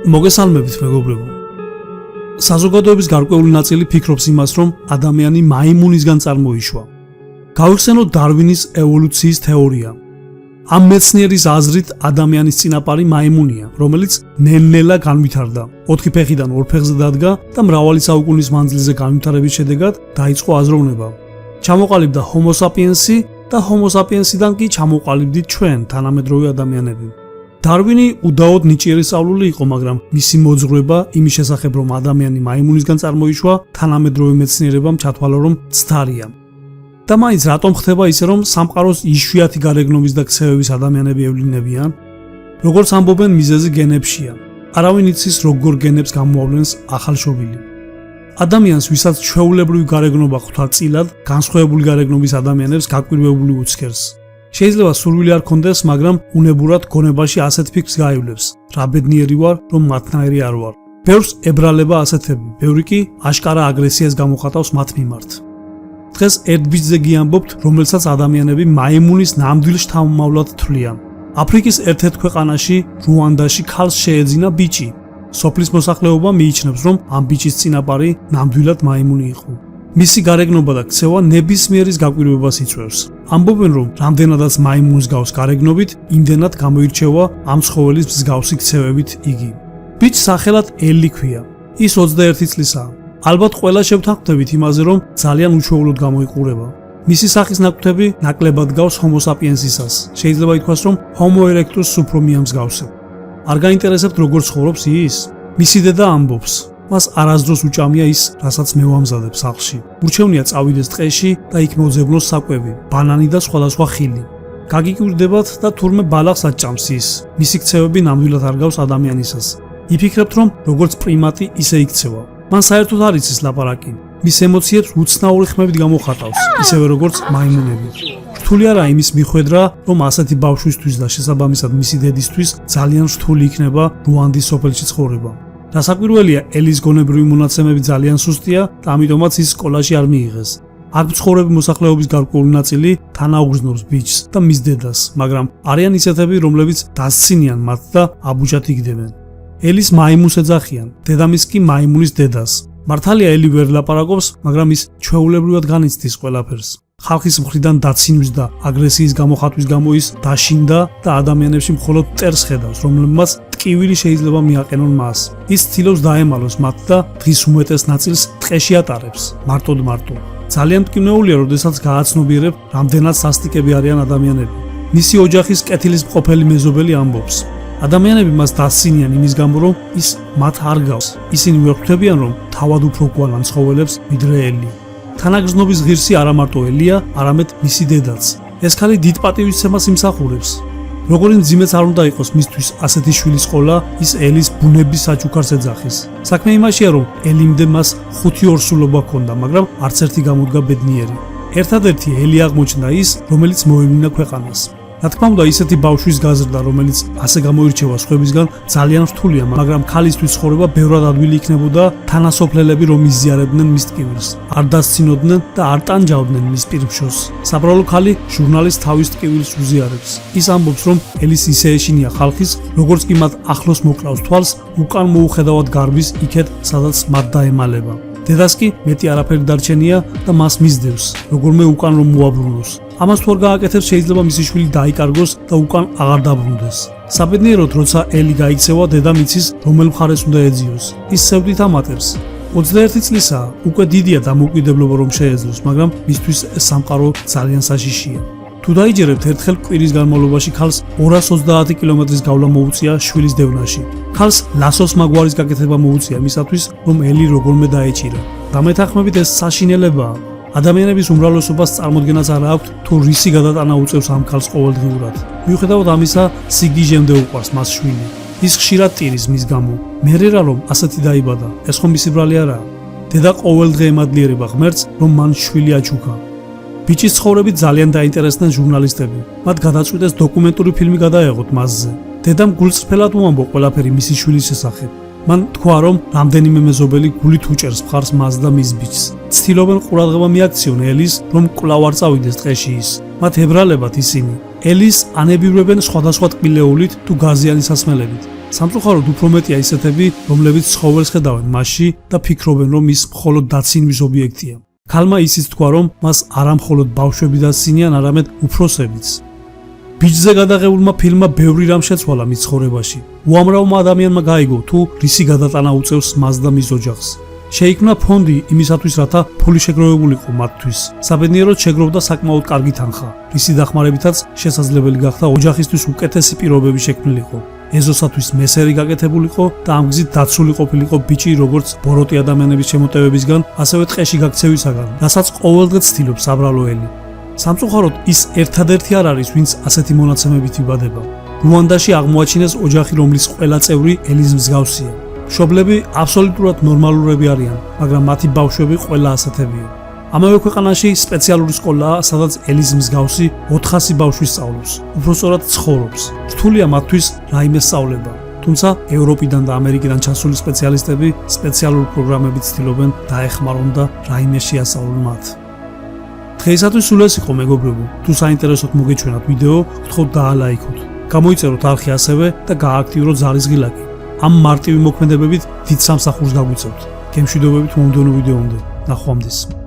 მოგესალმებით მეგობრებო. საზოგადოების გარკვეული ნაწილი ფიქრობს იმას, რომ ადამიანი მაიმუნისგან წარმოიშვა. გავიხსენოთ დარვინის ევოლუციის თეორია. ამ მეცნიერის აზრით ადამიანის წინაპარი მაიმუნია, რომელიც ნელ-ნელა განვითარდა. 4 ფეხიდან 2 ფეხზე დადგა და მრავალი საუკუნის მანძილზე განვითარების შედეგად დაიწყო აზროვნება. ჩამოყალიბდა ჰომო საპიენსი და ჰომო საპიენსიდან კი ჩამოყალიბდით ჩვენ, თანამედროვე ადამიანები. დარვინი უდაოდ ნიჭიერი სწავლული იყო, მაგრამ მისი მოძღვრება იმის შესახებ, რომ ადამიანი მაიმუნისგან წარმოიშვა, თანამედროვე მეცნიერებამ ჩათვალა, რომ ცდარია. და მაინც რატომ ხდება ისე, რომ სამყაროს იშვიათი გარეგნობის და ქცევების ადამიანები ევლინებიან? როგორც ამბობენ, მიზეზი გენებშია. არავინ იცის, როგორ გენებს გამოავლენს ახალშობილი. ადამიანს, ვისაც ჩვეულებრივი გარეგნობა ხვდა წილად, განსხვავებული გარეგნობის ადამიანებს გაკვირვებული უცქერს. შეიძლება სურვილი არ ქონდეს, მაგრამ უნებურად გონებაში ასეთ ფიქრს გაივლებს. რა ბედნიერი ვარ, რომ მათნაირი არ ვარ. ბევრს ებრალება ასეთები, ბევრი კი აშკარა აგრესიას გამოხატავს მათ მიმართ. დღეს ერთ ბიჭზე გიამბობთ, რომელსაც ადამიანები მაიმუნის ნამდვილ შთამომავლად თვლიან. აფრიკის ერთ-ერთ ქვეყანაში, რუანდაში ქალს შეეძინა ბიჭი. სოფლის მოსახლეობა მიიჩნევს, რომ ამ ბიჭის წინაპარი ნამდვილად მაიმუნი იყო. მისი გარეგნობა და ქცევა ნებისმიერის გაკვირვებას იწვევს. ამბობენ, რომ რამდენადაც მაიმუნს გავს გარეგნობით, იმდენად გამოირჩევა ამ ცხოველის მსგავსი ქცევებით იგი. ბიჭს სახელად ელი ქვია. ის 21 წლისაა. ალბათ ყველა შევთანხმდებით იმაზე, რომ ძალიან უჩვეულოდ გამოიყურება. მისი სახის ნაკვთები ნაკლებად გავს ჰომო საპიენსისას. შეიძლება ითქვას, რომ ჰომო ერექტუსს უფრო მიამსგავსებ. არ გაინტერესებთ, როგორ ცხოვრობს ის? მისი დედა ამბობს, მას არასდროს უჭამია ის, რასაც მე ვამზადებ სახლში. ურჩევნია წავიდეს ტყეში და იქ მოძებნოს საკვები, ბანანი და სხვადასხვა ხილი. გაგიკვირდებათ და თურმე ბალახს აჭამს ის. მისი ქცევები ნამდვილად არ გავს ადამიანისას. იფიქრებთ, რომ როგორც პრიმატი, ისე იქცევა. მან საერთოდ არ იცის ლაპარაკი. მის ემოციებს უცნაური ხმებით გამოხატავს, ისევე როგორც მაიმუნები. რთული არაა იმის მიხვედრა, რომ ასეთი ბავშვისთვის და შესაბამისად მისი დედისთვის ძალიან რთული იქნება რუანდის სოფელში ცხოვრება. დასაკვირველია, ელის გონებრივი მონაცემები ძალიან სუსტია და ამიტომაც ის სკოლაში არ მიიღეს. აქ მცხოვრები მოსახლეობის გარკვეული ნაწილი თანაუგრძნობს ბიჭს და მის დედას, მაგრამ არიან ისეთები, რომლებიც დასცინიან მათ და აბუჯად იგდებენ. ელის მაიმუნს ეძახიან, დედამის კი მაიმუნის დედას. მართალია ელი ვერ ლაპარაკობს, მაგრამ ის ჩვეულებრივად განიცდის ყველაფერს. ხალხის მხრიდან დაცინვის და აგრესიის გამოხატვის გამო ის დაშინდა და ადამიანებში მხოლოდ მტერს ხედავს, რომლებმაც ტკივილი შეიძლება მიაყენონ მას. ის ცდილობს დაემალოს მათ და დღის უმეტეს ნაწილს ტყეში ატარებს, მარტო. ძალიან მტკივნეულია, როდესაც გააცნობიერებ, რამდენად სასტიკები არიან ადამიანები. მისი ოჯახის კეთილის მყოფელი მეზობელი ამბობს, ადამიანები მას დასცინიან იმის გამო, რომ ის მათ არ გავს. ისინი ვერ ხვდებიან, რომ თავად უფრო გვალან ცხოველებს ვიდრე ელი. თანაგრძნობის ღირსი არა მარტო ელია, არამედ მისი დედაც. ეს ქალი დიდ პატივისცემას იმსახურებს. როგორი მძიმეც არ უნდა იყოს მისთვის ასეთი შვილის ყოლა, ის ელის ბუნების საჩუქარს ეძახის. საქმე იმაშია, რომ ელიმდე მას 5 ორსულობა ჰქონდა, მაგრამ არც ერთი გამოდგა ბედნიერი. ერთადერთი ელი აღმოჩნდა ის, რომელიც მოევლინა ქვეყანას. რა თქმა უნდა, ისეთი ბავშვის გაზრდა, რომელიც ასე გამოირჩევა სხვებისგან, ძალიან რთულია, მაგრამ ქალისთვის ცხოვრება ბევრად ადვილი იქნებოდა, თანასოფლელები რომ იზიარებდნენ მის ტკივილს, არ დასცინოდნენ და არ ტანჯავდნენ მის პირბშოს. საბრალო ქალი ჟურნალის თავის ტკივილს უზიარებს. ის ამბობს, რომ ელის ისე ეშინია ხალხის, როგორც კი მათ ახლოს მოკლავს თვალს, უკან მოუხედავად გარბის იქეთ, სადაც მათ დაემალება. დედას კი მეტი არაფერი დარჩენია და მას მისდევს, როგორმე უკან რომ მოაბრუნოს. ამას თუ არ გააკეთებს, შეიძლება მისი შვილი დაიკარგოს და უკან აღარ დაბრუნდეს. საბედნიეროდ, როცა ელი გაიქცევა, დედა მიცის, რომელ მხარეს უნდა ეძიოს. ის სევდით ამატებს. 21 წლისაა, უკვე დიდია დამოუკიდებლობა რომ შეეძლოს, მაგრამ მისთვის ეს სამყარო ძალიან საშიშია. თუ დაიჯერებთ, ერთხელ კვირის განმავლობაში ქალს 230 კილომეტრის გავლა მოუწია შვილის დევნაში. ქალს ლასოს მაგვარის გაკეთება მოუწია მისათვის, რომ ელი როგორმე დაეჭირა. დამეთანხმებით, ეს საშინელებაა. ადამიანების უმრავლესობას წარმოდგენაც არ აქვს, თუ რისი გადატანა უწევს ამ ქალს ყოველდღიურად. მიუხედავად ამისა, სიგიჟემდე უყვარს მას შვილი. ის ხშირად ტირის მის გამო. მერე რა რომ ასეთი დაიბადა, ეს ხომ მისი ბრალი არაა. დედა ყოველდღე ემადლიერება ღმერთს, რომ მან შვილი აჩუქა. ბიჭის ცხოვრებით ძალიან დაინტერესდნენ ჟურნალისტები. მათ გადაწყვიტეს დოკუმენტური ფილმი გადაეღოთ მასზე. დედამ გულწრფელად უამბო ყველაფერი მისი შვილის შესახებ. მან თქვა, რომ რამდენიმე მეზობელი გულით უჭერს მხარს მას და მის ბიჭს. ცდილობენ ყურადღება მიაქციონ ელის, რომ კვლავ არ წავიდეს ტყეში ის. მათ ებრალებათ ისინი. ელის ანებივრებენ სხვადასხვა ტკბილეულით თუ გაზიანი სასმელებით. სამწუხაროდ უფრო მეტია ისეთები, რომლებიც ცხოველს ხედავენ მასში და ფიქრობენ, რომ ის მხოლოდ დაცინვის ობიექტია. ქალმა ისიც თქვა, რომ მას არა მხოლოდ ბავშვები დაცინიან, არამედ უფროსებიც. ბიჭზე გადაღებულმა ფილმმა ბევრი რამ შეცვალა მის ცხოვრებაში. უამრავმა ადამიანმა გაიგო, თუ რისი გადატანა უწევს მას და მის ოჯახს. შეიქმნა ფონდი იმისათვის, რათა ფული შეგროვებულიყო მათთვის. საბედნიეროდ შეგროვდა საკმაოდ კარგი თანხა, რისი დახმარებითაც შესაძლებელი გახდა ოჯახისთვის უკეთესი პირობები შექმნილიყო. ეზოსათვის მესერი გაკეთებულიყო და ამ გზით დაცული ყოფილიყო ბიჭი როგორც ბოროტი ადამიანების შემოტევებისგან, ასევე ტყეში გაქცევისაგან, რასაც ყოველდღე ცდილობს საბრალო ელი. სამწუხაროდ ის ერთადერთი არ არის, ვინც ასეთი მონაცემებით იბადება. რუანდაში აღმოაჩინეს ოჯახი, რომლის ყველა წევრი ელის მსგავსია. მშობლები აბსოლუტურად ნორმალურები არიან, მაგრამ მათი ბავშვები ყველა ასეთებია. ამავე ქვეყანაში სპეციალური სკოლაა, სადაც ელის მსგავსი 400 ბავშვი სწავლობს, უბრალოდ ცხოვრობს. რთულია მათთვის რაიმე სწავლება. თუმცა ევროპიდან და ამერიკიდან ჩასული სპეციალისტები სპეციალურ პროგრამებით ცდილობენ დაეხმარონ და რაიმე შეასწავლონ მათ. დღეისათვის სულ ეს იყო მეგობრებო. თუ საინტერესოდ მოგეჩვენათ ვიდეო, გთხოვთ დაალაიქოთ. გამოიწეროთ არხი ასევე და გააქტიუროთ ზარის ღილაკი. ამ მარტივი მოქმედებებით დიდ სამსახურს გაგვიწევთ. გემშვიდობებით მომდევნო ვიდეომდე. ნახვამდის.